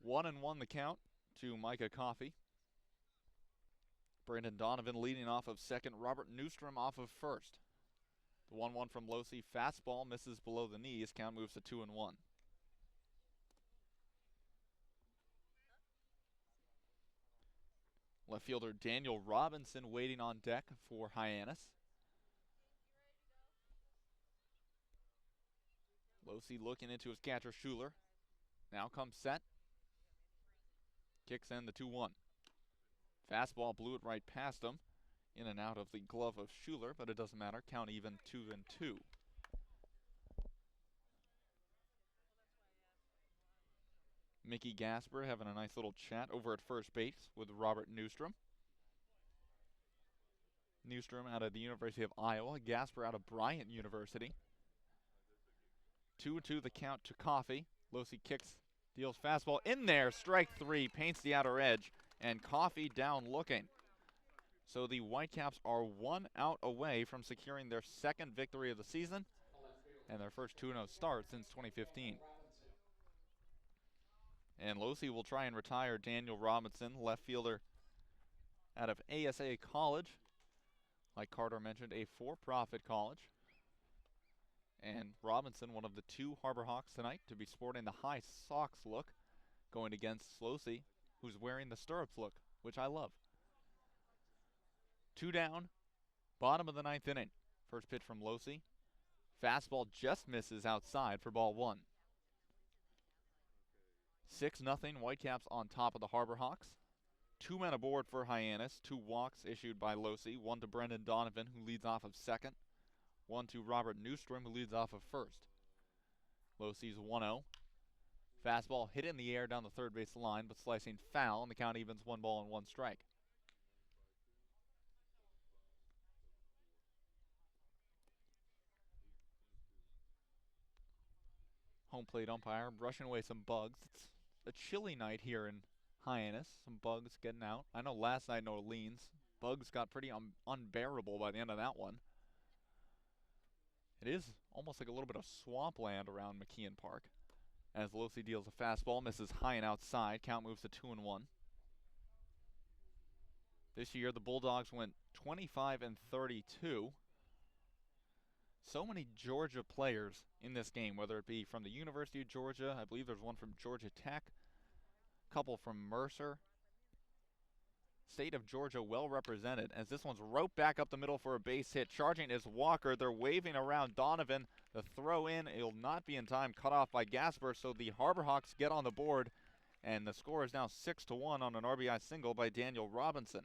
1-1 the count to Micah Coffey. Brandon Donovan leading off of second. Robert Newstrom off of first. The 1-1 from Losey. Fastball misses below the knees. Count moves to 2-1. Left fielder Daniel Robinson waiting on deck for Hyannis. Losey looking into his catcher Schuler. Now comes set. Kicks in the 2-1. Fastball blew it right past him. In and out of the glove of Schuler, but it doesn't matter. Count even 2-2. Mickey Gasper having a nice little chat over at first base with Robert Newstrom. Newstrom out of the University of Iowa. Gasper out of Bryant University. 2-2 the count to Coffey. Losey kicks, deals fastball in there. Strike three, paints the outer edge, and Coffey down looking. So the Whitecaps are 1 out away from securing their second victory of the season and their first 2-0 start since 2015. And Losey will try and retire Daniel Robinson, left fielder out of ASA College. Like Carter mentioned, a for-profit college. And Robinson, one of the two Harbor Hawks tonight to be sporting the high socks look, going against Losey, who's wearing the stirrups look, which I love. 2 down, bottom of the 9th inning. First pitch from Losey. Fastball just misses outside for ball 1. 6-0 Whitecaps on top of the Harbor Hawks. 2 men aboard for Hyannis. 2 walks issued by Losey. 1 to Brendan Donovan, who leads off of second. 1 to Robert Newstrom, who leads off of first. Losey's 1-0. Fastball hit in the air down the third base line, but slicing foul, and the count evens 1 ball and 1 strike. Home plate umpire brushing away some bugs. It's a chilly night here in Hyannis. Some bugs getting out. I know last night in Orleans, bugs got pretty unbearable by the end of that one. It is almost like a little bit of swampland around McKeon Park. As Losey deals a fastball, misses high and outside. Count moves to 2-1. This year, the Bulldogs went 25-32. So many Georgia players in this game, whether it be from the University of Georgia. I believe there's one from Georgia Tech. A couple from Mercer. State of Georgia well represented, as this one's roped back up the middle for a base hit. Charging is Walker. They're waving around Donovan. The throw in, it'll not be in time, cut off by Gasper, so the Harbor Hawks get on the board, and the score is now 6-1 on an RBI single by Daniel Robinson.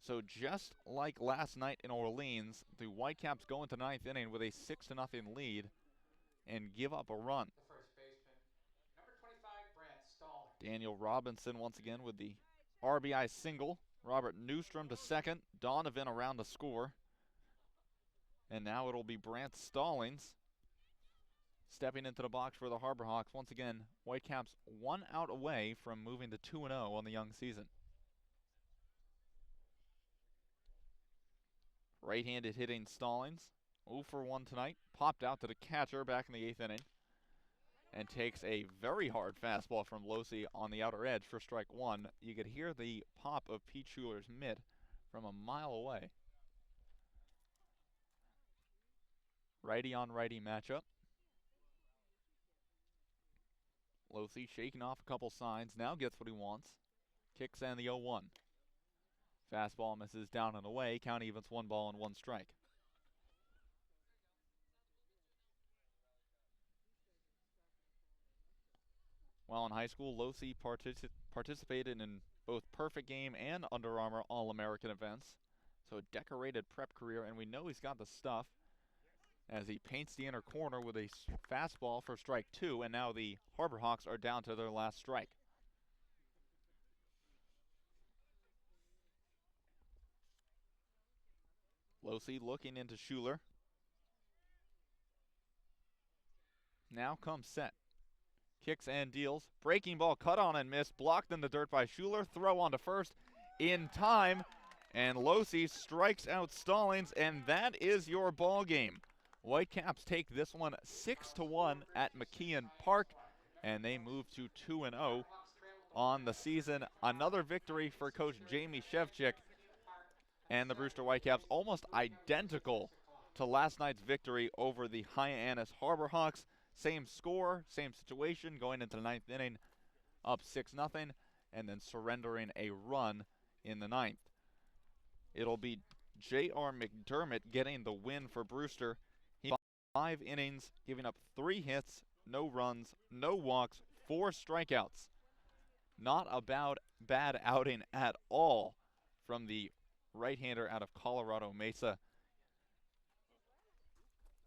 So just like last night in Orleans, the Whitecaps go into 9th inning with a 6-0 lead and give up a run. The first baseman, number 25, Brant Stallings. Daniel Robinson once again with the RBI single. Robert Newstrom to second. Donovan around to score. And now it'll be Brant Stallings stepping into the box for the Harbor Hawks. Once again, Whitecaps 1 out away from moving to 2-0 on the young season. Right-handed hitting Stallings, 0 for 1 tonight. Popped out to the catcher back in the 8th inning. And takes a very hard fastball from Losey on the outer edge for strike 1. You could hear the pop of Pete Schuler's mitt from a mile away. Righty on righty matchup. Losey shaking off a couple signs, now gets what he wants. Kicks in the 0-1. Fastball misses down and away. Count evens 1 ball and 1 strike. While in high school, Losey participated in both Perfect Game and Under Armour All-American events. So a decorated prep career, and we know he's got the stuff as he paints the inner corner with a fastball for strike 2, and now the Harbor Hawks are down to their last strike. Losey looking into Schuler. Now comes set. Kicks and deals. Breaking ball cut on and missed. Blocked in the dirt by Schuler. Throw on to first in time. And Losey strikes out Stallings, and that is your ball game. Whitecaps take this one 6-1 at McKeon Park. and they move to 2-0 on the season. Another victory for Coach Jamie Shevchik and the Brewster Whitecaps, almost identical to last night's victory over the Hyannis Harbor Hawks. Same score, same situation, going into the ninth inning, up 6-0, and then surrendering a run in the ninth. It'll be J.R. McDermott getting the win for Brewster. He 5 innings, giving up 3 hits, no runs, no walks, 4 strikeouts. Not a bad outing at all from the right-hander out of Colorado Mesa.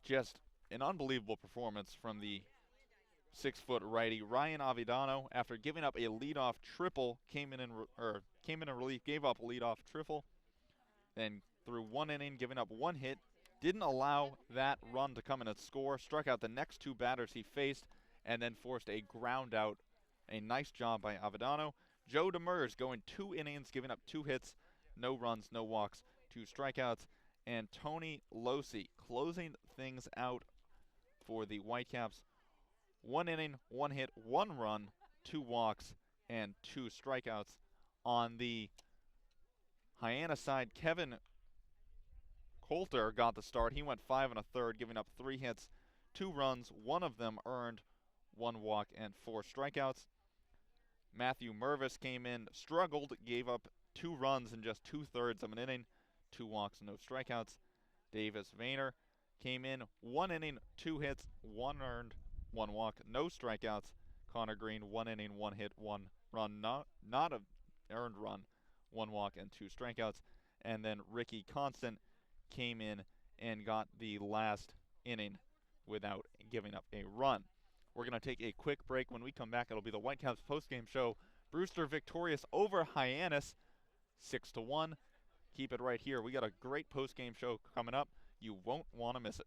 Just an unbelievable performance from the 6-foot righty. Ryan Avedano, after giving up a leadoff triple, came in relief, gave up a leadoff triple, then through 1 inning, giving up 1 hit, didn't allow that run to come in and score, struck out the next 2 batters he faced, and then forced a ground out. A nice job by Avedano. Joe Demers going 2 innings, giving up 2 hits, no runs, no walks, 2 strikeouts. And Tony Losi closing things out for the Whitecaps. 1 inning, 1 hit, 1 run, 2 walks, and 2 strikeouts. On the Hyannis side, Kevin Coulter got the start. He went 5 1/3, giving up 3 hits, 2 runs, 1 of them earned, 1 walk, and 4 strikeouts. Matthew Mervis came in, struggled, gave up 2 runs in just 2/3 of an inning, 2 walks, no strikeouts. Davis Vayner came in, 1 inning, 2 hits, 1 earned, 1 walk, no strikeouts. Connor Green, 1 inning, 1 hit, 1 run, not an earned run, 1 walk, and 2 strikeouts. And then Ricky Constant came in and got the last inning without giving up a run. We're going to take a quick break. When we come back, it'll be the Whitecaps postgame show. Brewster victorious over Hyannis, 6-1. Keep it right here. We got a great postgame show coming up. You won't want to miss it.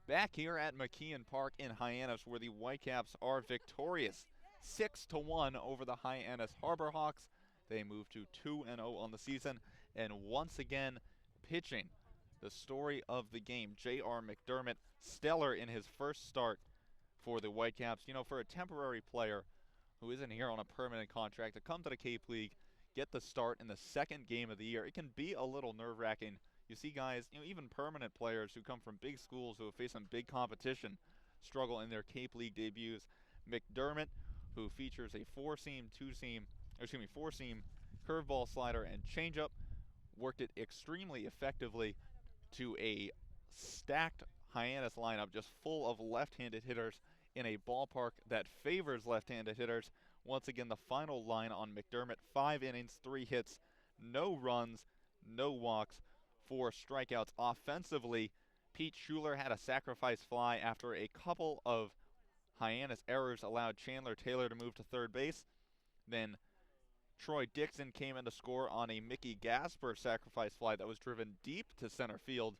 Back here at McKeon Park in Hyannis, where the Whitecaps are victorious, 6-1 over the Hyannis Harbor Hawks. They move to 2-0 on the season, and once again pitching the story of the game. J.R. McDermott, stellar in his first start for the Whitecaps. You know, for a temporary player who isn't here on a permanent contract to come to the Cape League, get the start in the second game of the year, it can be a little nerve-wracking. You see guys, even permanent players who come from big schools who have faced some big competition struggle in their Cape League debuts. McDermott, who features a four-seam curveball, slider, and changeup, worked it extremely effectively to a stacked Hyannis lineup just full of left-handed hitters in a ballpark that favors left-handed hitters. Once again, the final line on McDermott: 5 innings, 3 hits, no runs, no walks, 4 strikeouts. Offensively, Pete Schuler had a sacrifice fly after a couple of Hyannis errors allowed Chandler Taylor to move to third base. Then Troy Dixon came in to score on a Mickey Gasper sacrifice fly that was driven deep to center field,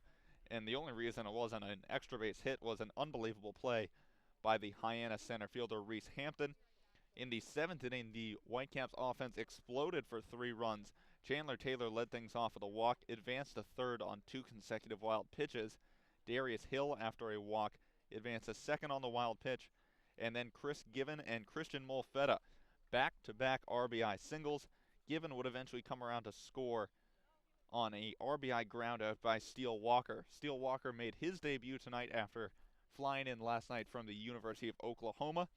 and the only reason it wasn't an extra base hit was an unbelievable play by the Hyannis center fielder Reese Hampton. In the 7th inning, the Whitecaps offense exploded for 3 runs. Chandler Taylor led things off with a walk, advanced to third on 2 consecutive wild pitches. Darius Hill, after a walk, advanced to second on the wild pitch. And then Chris Given and Christian Molfetta, back-to-back RBI singles. Given would eventually come around to score on a RBI groundout by Steele Walker. Steele Walker made his debut tonight after flying in last night from the University of Oklahoma.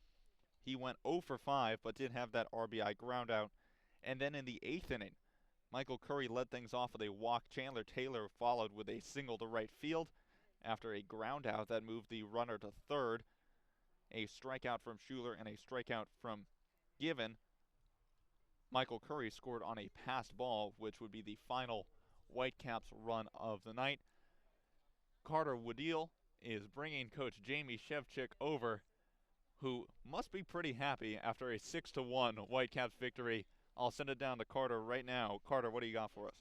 He went 0 for 5, but did have that RBI groundout. And then in the 8th inning, Michael Curry led things off with a walk. Chandler Taylor followed with a single to right field after a groundout that moved the runner to third. A strikeout from Schuler and a strikeout from Given. Michael Curry scored on a passed ball, which would be the final Whitecaps run of the night. Carter Woodeel is bringing Coach Jamie Shevchik over, who must be pretty happy after a 6-1 Whitecaps victory. I'll send it down to Carter right now. Carter, what do you got for us?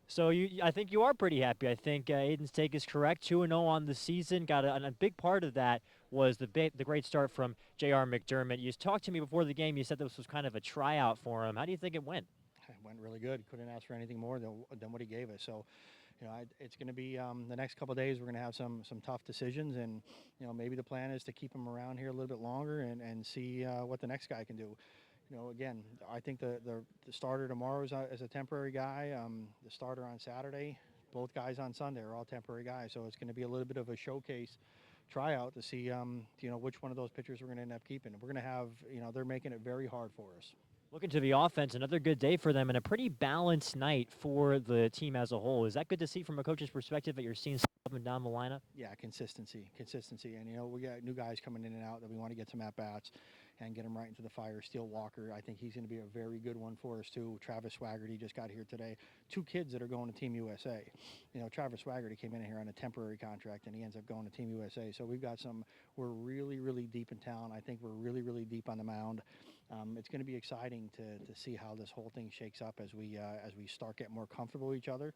So I think you are pretty happy. I think Aiden's take is correct. 2-0 on the season. And a big part of that was the great start from J.R. McDermott. You talked to me before the game. You said this was kind of a tryout for him. How do you think it went? It went really good. Couldn't ask for anything more than what he gave us. So, it's going to be the next couple of days. We're going to have some tough decisions, and maybe the plan is to keep him around here a little bit longer and see what the next guy can do. Again, I think the starter tomorrow is a temporary guy. The starter on Saturday, both guys on Sunday are all temporary guys. So it's going to be a little bit of a showcase tryout to see, which one of those pitchers we're going to end up keeping. We're going to have, they're making it very hard for us. Looking to the offense, another good day for them and a pretty balanced night for the team as a whole. Is that good to see from a coach's perspective that you're seeing up and down the lineup? Yeah, consistency. And, we got new guys coming in and out that we want to get some at-bats and get them right into the fire. Steele Walker, I think he's going to be a very good one for us, too. Travis Swaggerty just got here today. 2 kids that are going to Team USA. Travis Swaggerty came in here on a temporary contract, and he ends up going to Team USA. So we're really, really deep in town. I think we're really, really deep on the mound. It's going to be exciting to see how this whole thing shakes up as we start getting more comfortable with each other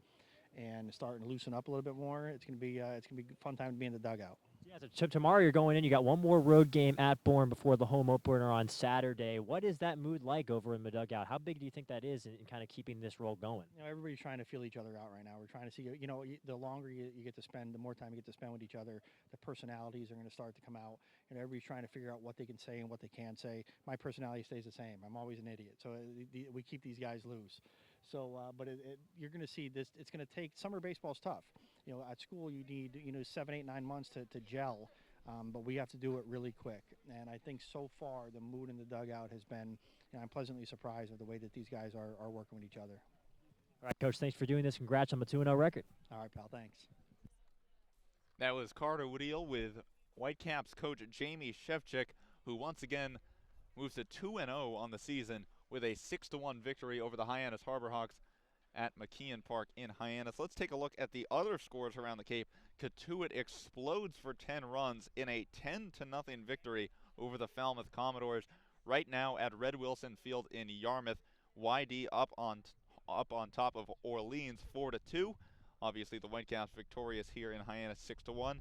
and starting to loosen up a little bit more. It's going to be a fun time to be in the dugout. Yeah, so tomorrow you're going in. You got one more road game at Bourne before the home opener on Saturday. What is that mood like over in the dugout? How big do you think that is in kind of keeping this roll going? Everybody's trying to feel each other out right now. We're trying to see, the longer you get to spend, the more time you get to spend with each other, the personalities are going to start to come out. Everybody's trying to figure out what they can say and what they can't say. My personality stays the same. I'm always an idiot. So we keep these guys loose. So, but you're going to see this. It's going to take summer baseball's tough. At school you need 7, 8, 9 months to gel, but we have to do it really quick. And I think so far the mood in the dugout has been. I'm pleasantly surprised with the way that these guys are working with each other. All right, Coach. Thanks for doing this. Congrats on the 2-0 record. All right, pal. Thanks. That was Carter Woodeel with Whitecaps coach Jamie Shevchik, who once again moves to 2-0 on the season with a 6-1 victory over the Hyannis Harbor Hawks at McKeon Park in Hyannis. Let's take a look at the other scores around the Cape. Cotuit explodes for 10 runs in a 10-0 victory over the Falmouth Commodores. Right now at Red Wilson Field in Yarmouth, YD up on top of Orleans 4-2. Obviously the Whitecaps victorious here in Hyannis 6-1.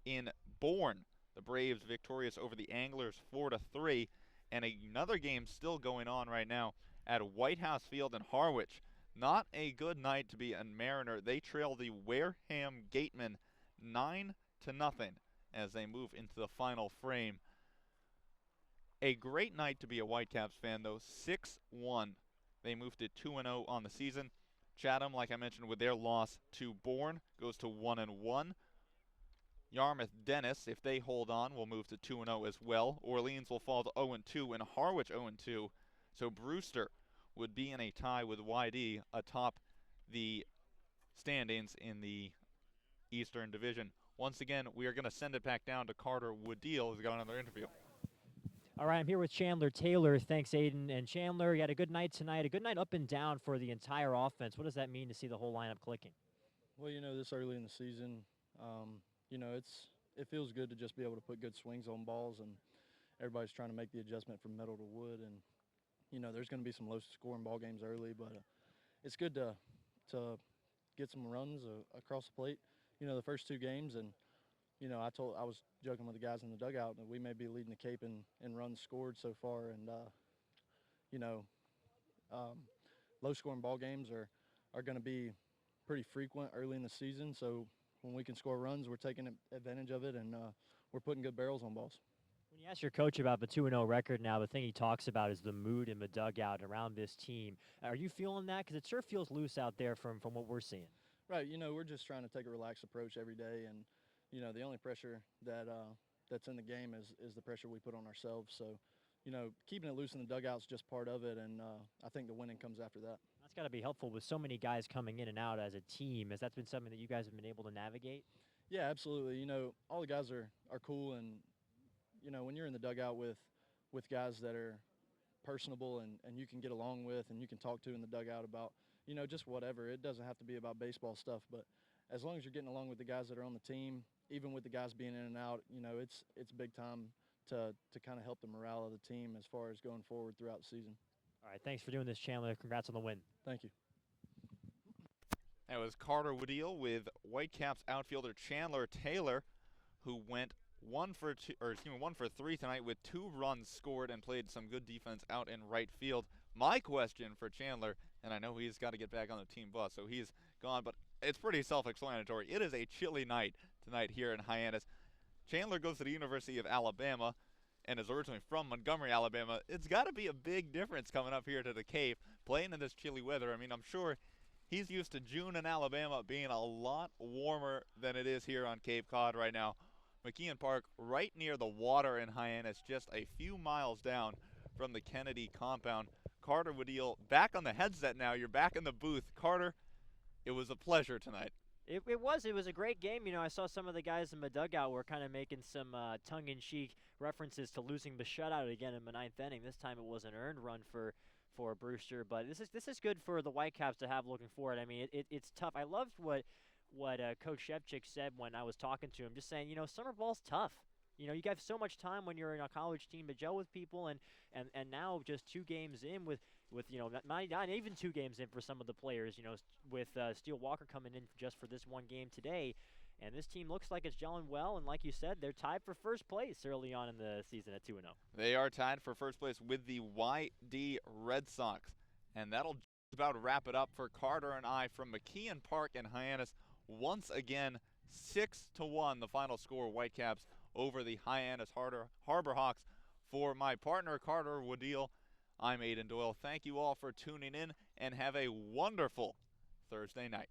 In Bourne, the Braves victorious over the Anglers 4-3. And another game still going on right now at White House Field in Harwich. Not a good night to be a Mariner. They trail the Wareham Gatemen 9-0 as they move into the final frame. A great night to be a Whitecaps fan, though. 6-1. They moved to 2-0 on the season. Chatham, like I mentioned, with their loss to Bourne, goes to 1-1. Yarmouth Dennis, if they hold on, will move to 2-0 as well. Orleans will fall to 0-2 and Harwich 0-2. So Brewster would be in a tie with YD atop the standings in the Eastern Division. Once again, we are going to send it back down to Carter Woodeel, who's got another interview. All right, I'm here with Chandler Taylor. Thanks, Aiden. And Chandler, you had a good night tonight, a good night up and down for the entire offense. What does that mean to see the whole lineup clicking? Well, this early in the season, it feels good to just be able to put good swings on balls, and everybody's trying to make the adjustment from metal to wood. And there's going to be some low-scoring ball games early, but it's good to get some runs across the plate. The first 2 games, and I was joking with the guys in the dugout that we may be leading the Cape in runs scored so far, and you know, low-scoring ball games are going to be pretty frequent early in the season. So when we can score runs, we're taking advantage of it, and we're putting good barrels on balls. When you ask your coach about the 2-0 record now, the thing he talks about is the mood in the dugout around this team. Are you feeling that? Because it sure feels loose out there from what we're seeing. Right. We're just trying to take a relaxed approach every day, and the only pressure that's in the game is the pressure we put on ourselves. So, keeping it loose in the dugout is just part of it, and I think the winning comes after that. That's got to be helpful with so many guys coming in and out as a team. Has that been something that you guys have been able to navigate? Yeah, absolutely. All the guys are cool, and when you're in the dugout with guys that are personable and you can get along with and you can talk to in the dugout about, just whatever. It doesn't have to be about baseball stuff, but as long as you're getting along with the guys that are on the team, even with the guys being in and out, it's big time to kind of help the morale of the team as far as going forward throughout the season. All right, thanks for doing this, Chandler. Congrats on the win. Thank you. That was Carter Woodeel with Whitecaps outfielder Chandler Taylor, who went 1 for 3 tonight with 2 runs scored and played some good defense out in right field. My question for Chandler, and I know he's got to get back on the team bus, so he's gone, but it's pretty self-explanatory. It is a chilly night tonight here in Hyannis. Chandler goes to the University of Alabama and is originally from Montgomery, Alabama. It's got to be a big difference coming up here to the Cape, playing in this chilly weather. I mean, I'm sure he's used to June in Alabama being a lot warmer than it is here on Cape Cod right now. McKeon Park, right near the water in Hyannis, just a few miles down from the Kennedy compound. Carter Woodeel back on the headset now. You're back in the booth. Carter, it was a pleasure tonight. It was a great game. I saw some of the guys in the dugout were kind of making some tongue-in-cheek references to losing the shutout again in the 9th inning. This time it was an earned run for Brewster, but this is good for the Whitecaps to have looking forward. I mean, it's tough. I loved what Coach Shevchik said when I was talking to him, just saying, summer ball's tough. You have so much time when you're in a college team to gel with people, and now just 2 games in with not even 2 games in for some of the players, with Steele Walker coming in just for this one game today, and this team looks like it's gelling well, and like you said, they're tied for first place early on in the season at 2-0. They are tied for first place with the YD Red Sox, and that'll just about wrap it up for Carter and I from McKeon Park in Hyannis. Once again, 6-1 the final score, Whitecaps over the Hyannis Harbor Hawks. For my partner, Carter Woodeel, I'm Aiden Doyle. Thank you all for tuning in, and have a wonderful Thursday night.